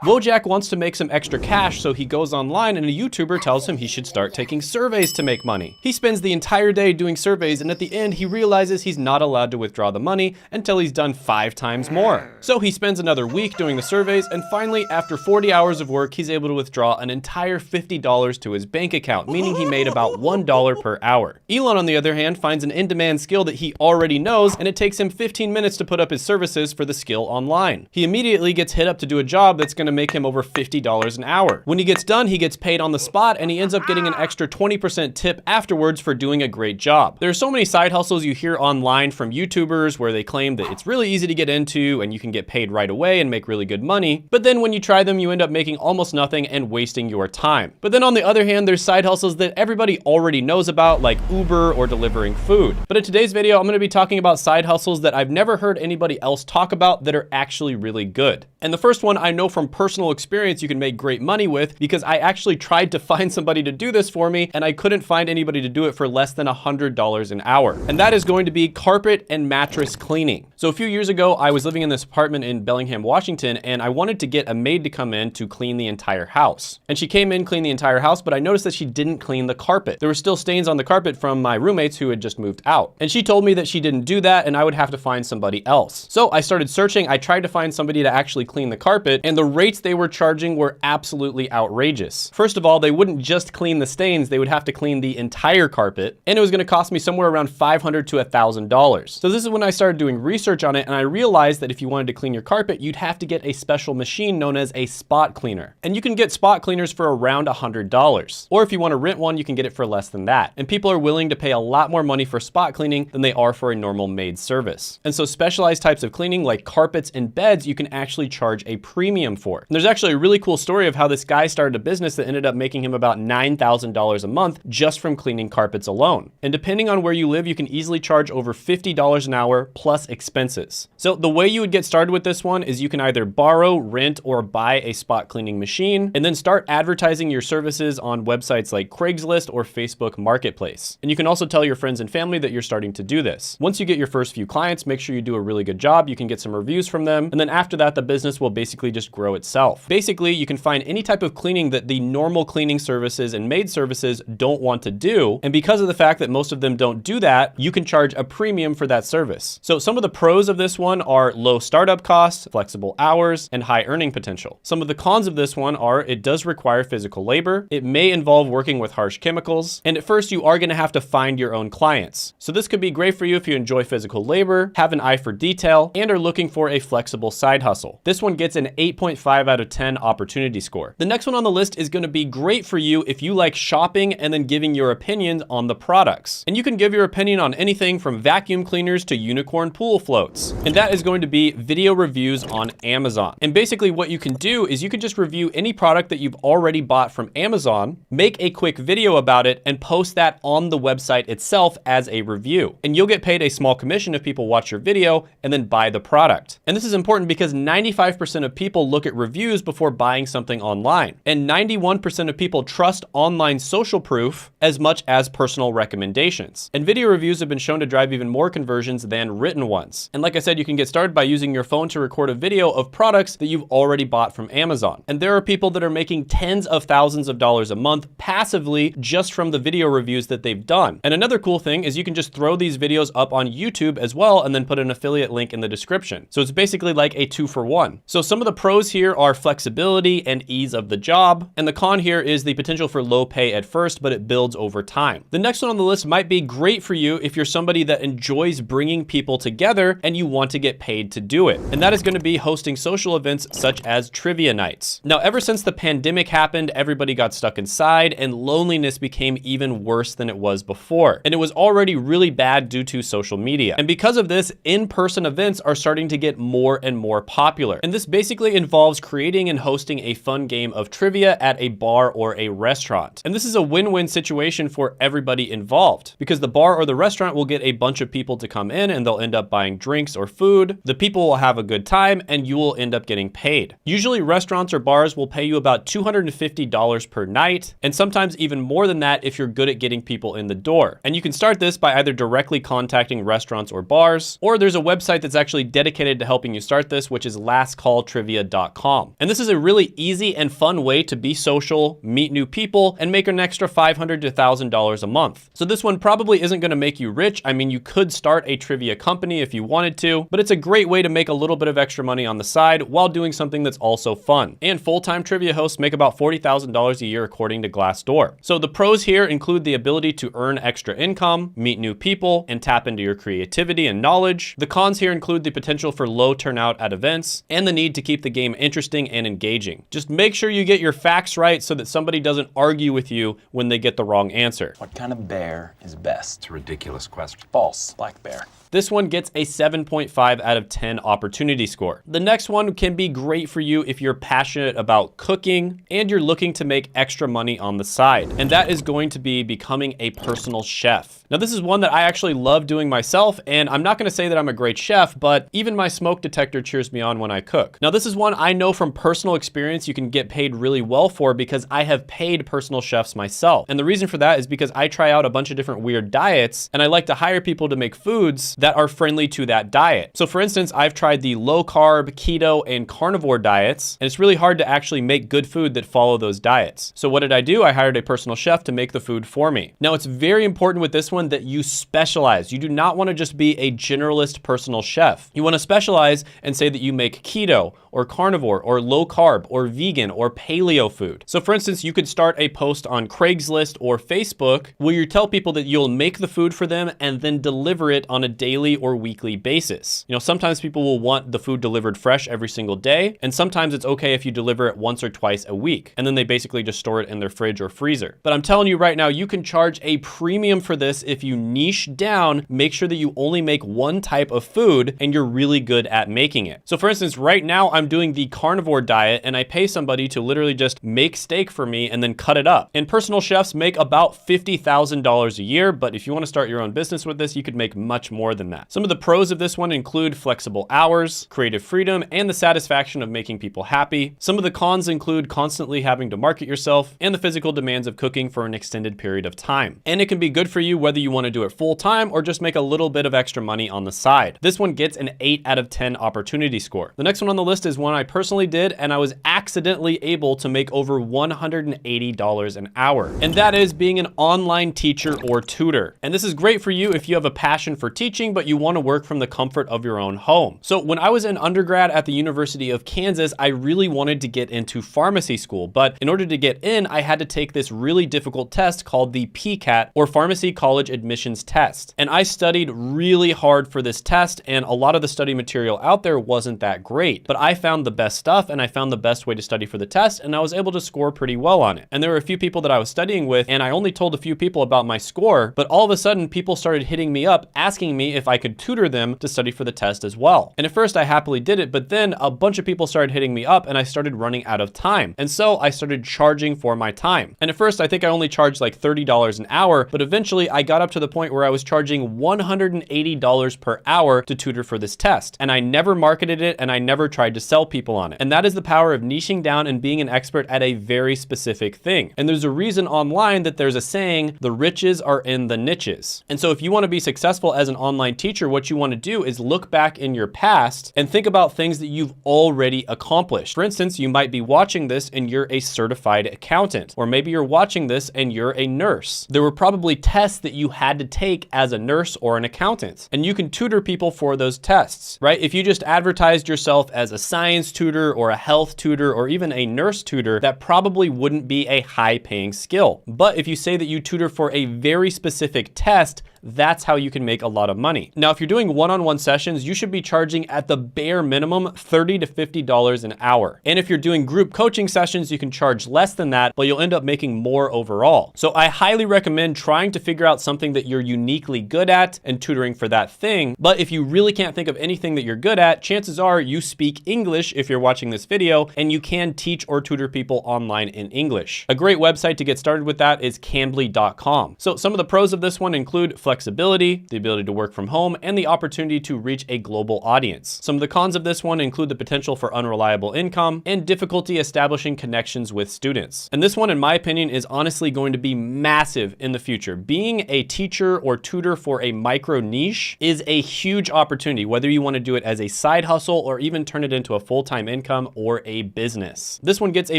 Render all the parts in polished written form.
Wojak wants to make some extra cash, so he goes online and a YouTuber tells him he should start taking surveys to make money. He spends the entire day doing surveys, and at the end he realizes he's not allowed to withdraw the money until he's done 5 times more. So he spends another week doing the surveys, and finally, after 40 hours of work, he's able to withdraw an entire $50 to his bank account, meaning he made about $1 per hour. Elon, on the other hand, finds an in-demand skill that he already knows, and it takes him 15 minutes to put up his services for the skill online. He immediately gets hit up to do a job that's going to make him over $50 an hour. When he gets done, he gets paid on the spot, and he ends up getting an extra 20% tip afterwards for doing a great job. There are so many side hustles you hear online from YouTubers where they claim that it's really easy to get into and you can get paid right away and make really good money, but then when you try them, you end up making almost nothing and wasting your time. But then on the other hand, there's side hustles that everybody already knows about, like Uber or delivering food. But in today's video, I'm going to be talking about side hustles that I've never heard anybody else talk about that are actually really good. And the first one I know from personal experience you can make great money with, because I actually tried to find somebody to do this for me and I couldn't find anybody to do it for less than $100 an hour. And that is going to be carpet and mattress cleaning. So a few years ago, I was living in this apartment in Bellingham, Washington, and I wanted to get a maid to come in to clean the entire house. And she came in, cleaned the entire house, but I noticed that she didn't clean the carpet. There were still stains on the carpet from my roommates who had just moved out. And she told me that she didn't do that and I would have to find somebody else. So I started searching. I tried to find somebody to actually clean the carpet, and the rates they were charging were absolutely outrageous. First of all, they wouldn't just clean the stains, they would have to clean the entire carpet, and it was going to cost me somewhere around $500 to $1,000. So this is when I started doing research on it, and I realized that if you wanted to clean your carpet, you'd have to get a special machine known as a spot cleaner. And you can get spot cleaners for around $100. Or if you want to rent one, you can get it for less than that. And people are willing to pay a lot more money for spot cleaning than they are for a normal maid service. And so specialized types of cleaning like carpets and beds, you can actually charge a premium for. And there's actually a really cool story of how this guy started a business that ended up making him about $9,000 a month just from cleaning carpets alone. And depending on where you live, you can easily charge over $50 an hour plus expenses. So the way you would get started with this one is you can either borrow, rent, or buy a spot cleaning machine, and then start advertising your services on websites like Craigslist or Facebook Marketplace. And you can also tell your friends and family that you're starting to do this. Once you get your first few clients, make sure you do a really good job. You can get some reviews from them. And then after that, the business will basically just grow itself. Basically, you can find any type of cleaning that the normal cleaning services and maid services don't want to do. And because of the fact that most of them don't do that, you can charge a premium for that service. So some of the pros of this one are low startup costs, flexible hours, and high earning potential. Some of the cons of this one are it does require physical labor. It may involve working with harsh chemicals. And at first you are going to have to find your own clients. So this could be great for you if you enjoy physical labor, have an eye for detail, and are looking for a flexible side hustle. This one gets an 8.5 out of 10 opportunity score. The next one on the list is going to be great for you if you like shopping and then giving your opinions on the products. And you can give your opinion on anything from vacuum cleaners to unicorn pool floats. And that is going to be video reviews on Amazon. And basically what you can do is you can just review any product that you've already bought from Amazon, make a quick video about it, and post that on the website itself as a review. And you'll get paid a small commission if people watch your video and then buy the product. And this is important because 95% of people look at reviews before buying something online. And 91% of people trust online social proof as much as personal recommendations. And video reviews have been shown to drive even more conversions than written ones. And like I said, you can get started by using your phone to record a video of products that you've already bought from Amazon. And there are people that are making tens of thousands of dollars a month passively just from the video reviews that they've done. And another cool thing is you can just throw these videos up on YouTube as well and then put an affiliate link in the description. So it's basically like a 2-for-1. So some of the pros here are flexibility and ease of the job. And the con here is the potential for low pay at first, but it builds over time. The next one on the list might be great for you if you're somebody that enjoys bringing people together and you want to get paid to do it. And that is going to be hosting social events such as trivia nights. Now, ever since the pandemic happened, everybody got stuck inside and loneliness became even worse than it was before. And it was already really bad due to social media. And because of this, in-person events are starting to get more and more popular. And this basically involves creating and hosting a fun game of trivia at a bar or a restaurant. And this is a win-win situation for everybody involved because the bar or the restaurant will get a bunch of people to come in and they'll end up buying drinks or food. The people will have a good time and you will end up getting paid. Usually restaurants or bars will pay you about $250 per night, and sometimes even more than that if you're good at getting people in the door. And you can start this by either directly contacting restaurants or bars, or there's a website that's actually dedicated to helping you start this, which is lastcalltrivia.com. bls.gov. And this is a really easy and fun way to be social, meet new people, and make an extra $500 to $1,000 a month. So this one probably isn't going to make you rich. I mean, you could start a trivia company if you wanted to, but it's a great way to make a little bit of extra money on the side while doing something that's also fun. And full-time trivia hosts make about $40,000 a year according to Glassdoor. So the pros here include the ability to earn extra income, meet new people, and tap into your creativity and knowledge. The cons here include the potential for low turnout at events and the need to keep the game interesting and engaging. Just make sure you get your facts right so that somebody doesn't argue with you when they get the wrong answer. What kind of bear is best? It's a ridiculous question. False. Black bear. This one gets a 7.5 out of 10 opportunity score. The next one can be great for you if you're passionate about cooking and you're looking to make extra money on the side. And that is going to be becoming a personal chef. Now, this is one that I actually love doing myself, and I'm not gonna say that I'm a great chef, but even my smoke detector cheers me on when I cook. Now, this is one I know from personal experience you can get paid really well for because I have paid personal chefs myself. And the reason for that is because I try out a bunch of different weird diets, and I like to hire people to make foods that are friendly to that diet. So for instance, I've tried the low carb, keto, and carnivore diets, and it's really hard to actually make good food that follow those diets. So what did I do? I hired a personal chef to make the food for me. Now, it's very important with this one that you specialize. You do not want to just be a generalist personal chef. You want to specialize and say that you make keto or carnivore or low carb or vegan or paleo food. So for instance, you could start a post on Craigslist or Facebook where you tell people that you'll make the food for them and then deliver it on a daily or weekly basis. You know, sometimes people will want the food delivered fresh every single day, and sometimes it's okay if you deliver it once or twice a week, and then they basically just store it in their fridge or freezer. But I'm telling you right now, you can charge a premium for this if you niche down, make sure that you only make one type of food and you're really good at making it. So for instance, right now I'm doing the carnivore diet and I pay somebody to literally just make steak for me and then cut it up. And personal chefs make about $50,000 a year, but if you want to start your own business with this, you could make much more than that. Some of the pros of this one include flexible hours, creative freedom, and the satisfaction of making people happy. Some of the cons include constantly having to market yourself and the physical demands of cooking for an extended period of time. And it can be good for you whether you want to do it full time or just make a little bit of extra money on the side. This one gets an 8 out of 10 opportunity score. The next one on the list is one I personally did, and I was accidentally able to make over $180 an hour. And that is being an online teacher or tutor. And this is great for you if you have a passion for teaching, but you want to work from the comfort of your own home. So when I was in undergrad at the University of Kansas, I really wanted to get into pharmacy school, but in order to get in, I had to take this really difficult test called the PCAT, or Pharmacy College Admissions Test. And I studied really hard for this test, and a lot of the study material out there wasn't that great, but I found the best stuff and I found the best way to study for the test, and I was able to score pretty well on it. And there were a few people that I was studying with, and I only told a few people about my score, but all of a sudden people started hitting me up asking me if I could tutor them to study for the test as well. And at first I happily did it, but then a bunch of people started hitting me up and I started running out of time. And so I started charging for my time. And at first I think I only charged like $30 an hour, but eventually I got up to the point where I was charging $180 per hour to tutor for this test. And I never marketed it and I never tried to sell people on it. And that is the power of niching down and being an expert at a very specific thing. And there's a reason online that there's a saying, the riches are in the niches. And so if you want to be successful as an online teacher, what you want to do is look back in your past and think about things that you've already accomplished. For instance, you might be watching this and you're a certified accountant, or maybe you're watching this and you're a nurse. There were probably tests that you had to take as a nurse or an accountant, and you can tutor people for those tests, right? If you just advertised yourself as a science tutor or a health tutor or even a nurse tutor, that probably wouldn't be a high-paying skill. But if you say that you tutor for a very specific test, that's how you can make a lot of money. Now, if you're doing one-on-one sessions, you should be charging at the bare minimum $30 to $50 an hour. And if you're doing group coaching sessions, you can charge less than that, but you'll end up making more overall. So I highly recommend trying to figure out something that you're uniquely good at and tutoring for that thing. But if you really can't think of anything that you're good at, chances are you speak English if you're watching this video, and you can teach or tutor people online in English. A great website to get started with that is cambly.com. So some of the pros of this one include flexibility, the ability to work from home, and the opportunity to reach a global audience. Some of the cons of this one include the potential for unreliable income and difficulty establishing connections with students. And this one, in my opinion, is honestly going to be massive in the future. Being a teacher or tutor for a micro niche is a huge opportunity, whether you want to do it as a side hustle or even turn it into a full-time income or a business. This one gets a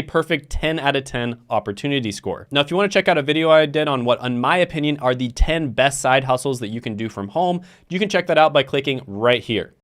perfect 10 out of 10 opportunity score. Now, if you want to check out a video I did on what, in my opinion, are the 10 best side hustles that you can do from home, you can check that out by clicking right here.